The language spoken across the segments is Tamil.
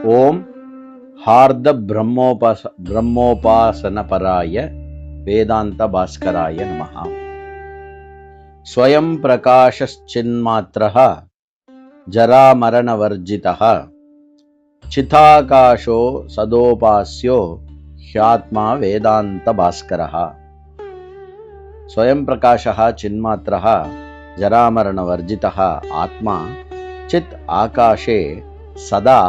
ஓம் ஹார்த பிரம்மோபாசனபராய வேதாந்த பாஸ்கராய நமஹ. ஸ்வயம் பிரகாஷச்சின்மாத்ரஹ ஜராமரணவர்ஜிதஹ சிதாகாஷோ சதோபாஸ்யோ ஹ்யாத்மா வேதாந்த பாஸ்கரஹ. ஸ்வயம் பிரகாஷः சின்மாத்ரः ஜராமரணவர்ஜிதः ஆத்மா சித் ஆகாஷே சதா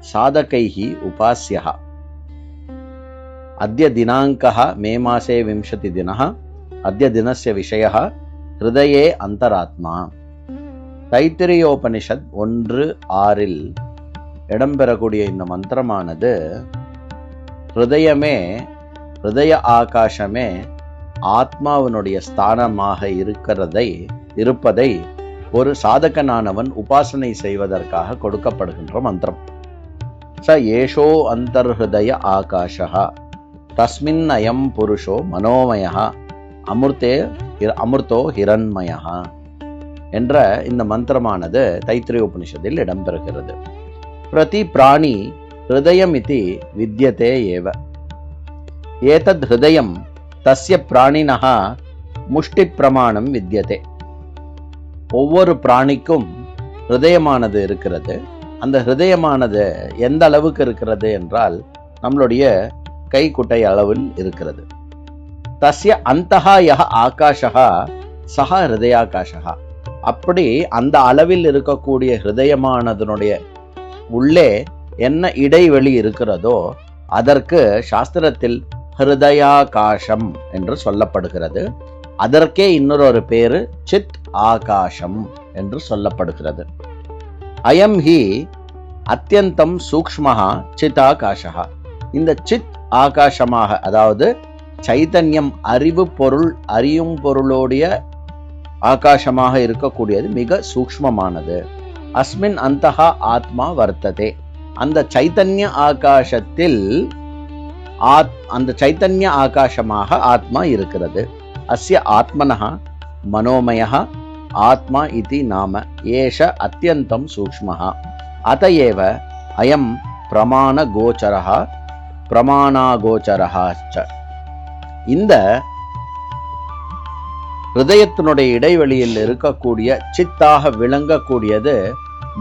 சாதகைः உபாஸ்யः. अद्य दिनाङ्कः मे मासे 20 दिनः. अद्य दिनस्य विषयः हृदये अन्तरात्मा. தைத்திரியோபனிஷத் 1:6 இடம்பெறக்கூடிய இந்த மந்திரமானது ஹிருதய ஆகாசமே ஆத்மாவினுடைய ஸ்தானமாக இருப்பதை ஒரு சாதகனானவன் உபாசனை செய்வதற்காக கொடுக்கப்படுகின்ற மந்திரம். ச ஏஷோ அந்தர்ஹிருதய ஆகாஷः தஸ்மின் அயம் புருஷோ மனோமயः அமிர்தோ ஹிரண்மயः என்ற இந்த மந்திரமானது தைத்திரிய உபனிஷத்தில் இடம்பெறுகிறது. பிரதி பிராணி ஹிருதயம் இதி வித்யதே ஏவ. ஏதத் ஹிருதயம் தஸ்ய பிராணினஹ முஷ்டி பிரமாணம் வித்யதே. ஒவ்வொரு பிராணிக்கும் ஹிருதயமானது இருக்கிறது. அந்த ஹிருதயமானது எந்த அளவுக்கு இருக்கிறது என்றால் நம்மளுடைய கைக்குட்டை அளவில் இருக்கிறது. தஸ்ய அந்தஹா யஹ ஆகாஷஹ சஹ ஹிருதயாகாஷஹ. அப்படி அந்த அளவில் இருக்கக்கூடிய ஹிருதயமானதனுடைய உள்ளே என்ன இடைவெளி இருக்கிறதோ அதற்கு சாஸ்திரத்தில் ஹிருதயாகாசம் என்று சொல்லப்படுகிறது. அதற்கே இன்னொரு பேரு சித் ஆகாசம் என்று சொல்லப்படுகிறது. அயம் ஹி அத்யந்தம் சூக்ஷ்மஹா சித் ஆகாஷஹா. இந்த சித் ஆகாசமாக, அதாவது சைதன்யம், அறியும் பொருளோடைய ஆகாசமாக இருக்கக்கூடியது மிக சூக்ஷ்மமானது. அஸ்மின் அந்தஹா ஆத்மா வர்த்ததே. அந்த சைத்தன்ய ஆகாசத்தில் அந்த சைத்தன்ய ஆகாசமாக ஆத்மா இருக்கிறது. அஸ்ய ஆத்மனஹ மனோமயः ஆத்மா இதி நாம. ஏஷ அத்யந்தம் சூக்ஷ்மஹ. அதயேவ அயம் பிரமாணாகோச்சரஹ ச. இந்த ஹிருதயத்தினுடைய இடைவெளியில் இருக்கக்கூடிய சித்தாக விளங்கக்கூடியது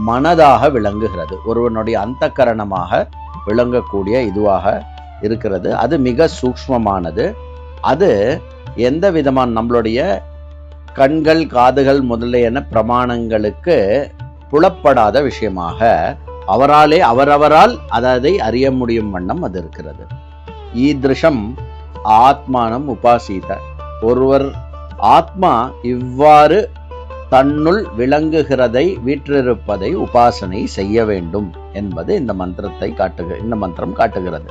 மனதாக விளங்குகிறது. ஒருவனுடைய அந்தக்கரணமாக விளங்கக்கூடிய இதுவாக இருக்கிறது. அது மிக சூக்ஷ்மமானது. அது எந்த விதமான நம்மளுடைய கண்கள், காதுகள் முதலியன பிரமாணங்களுக்கு புலப்படாத விஷயமாக அவரவரால் அதை அறிய முடியும் வண்ணம் அது இருக்கிறது. ஈத்ருஷம் ஆத்மானம் உபாசித. ஒருவர் ஆத்மா இவ்வாறு தன்னுள் விளங்குகிறதை, வீற்றிருப்பதை உபாசனை செய்ய வேண்டும் என்பது இந்த மந்திரம் காட்டுகிறது.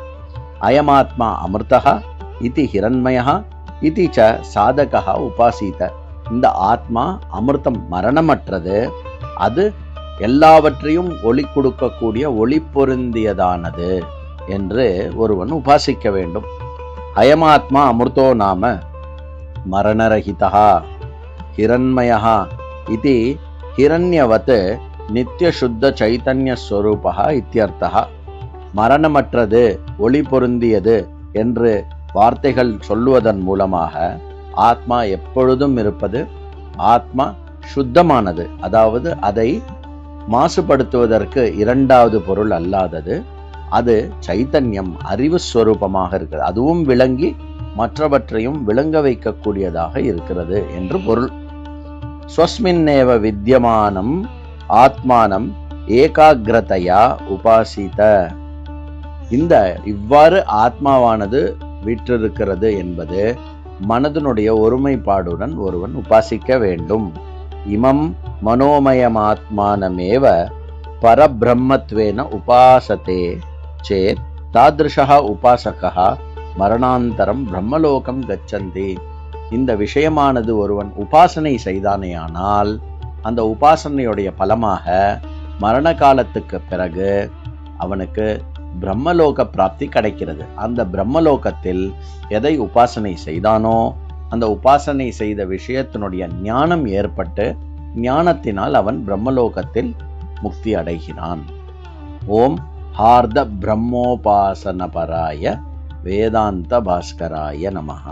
அயமாத்மா அமிர்தஹ இதி ஹிரண்மயஹ இதி ச சாதகஹ உபாசித. இந்த ஆத்மா அமிர்தம், மரணமற்றது. அது எல்லாவற்றையும் ஒளி கொடுக்கக்கூடிய ஒளி பொருந்தியதானது என்று ஒருவன் உபாசிக்க வேண்டும். அயமாத்மா அமிர்தோ நாம மரணரஹிதஹ ஹிரண்மயஹ இதி ஹிரண்யவத் நித்யசுத்த சைதன்ய ஸ்வரூபஹ இத்யர்த்தஹ. மரணமற்றது, ஒளி பொருந்தியது என்று வார்த்தைகள் சொல்லுவதன் மூலமாக ஆத்மா எப்பொழுதும் இருப்பது, ஆத்மா சுத்தமானது, அதாவது அதை மாசுபடுத்துவதற்கு இரண்டாவது பொருள் அல்லாதது. அது சைத்தன்யம், அறிவு ஸ்வரூபமாக இருக்கிறது. அதுவும் விளங்கி மற்றவற்றையும் விளங்க வைக்கக்கூடியதாக இருக்கிறது என்று பொருள். ஸ்வஸ்மின்னேவ வித்யமானம் ஆத்மானம் ஏகாகிரதையா உபாசித. இந்த இவ்வாறு ஆத்மாவானது வீற்றிருக்கிறது என்பது மனதனுடைய ஒருமைப்பாடுடன் ஒருவன் உபாசிக்க வேண்டும். இமம் மனோமயமாத்மானமேவ பரபிரம்மத்வேன உபாசதே சேத் தாத்ருஷः உபாசகः மரணாந்தரம் பிரம்மலோகம் கச்சந்தி. இந்த விஷயமானது ஒருவன் உபாசனை செய்தானேயானால் அந்த உபாசனையுடைய பலமாக மரண காலத்துக்கு பிறகு அவனுக்கு பிரம்மலோக பிராப்தி கிடைக்கிறது. அந்த பிரம்மலோகத்தில் எதை உபாசனை செய்தானோ அந்த உபாசனை செய்த விஷயத்தினுடைய ஞானம் ஏற்பட்டு ஞானத்தினால் அவன் பிரம்மலோகத்தில் முக்தி அடைகிறான். ஓம் हार्द ब्रह्मोपासनपराय वेदांत भास्कराय नमः।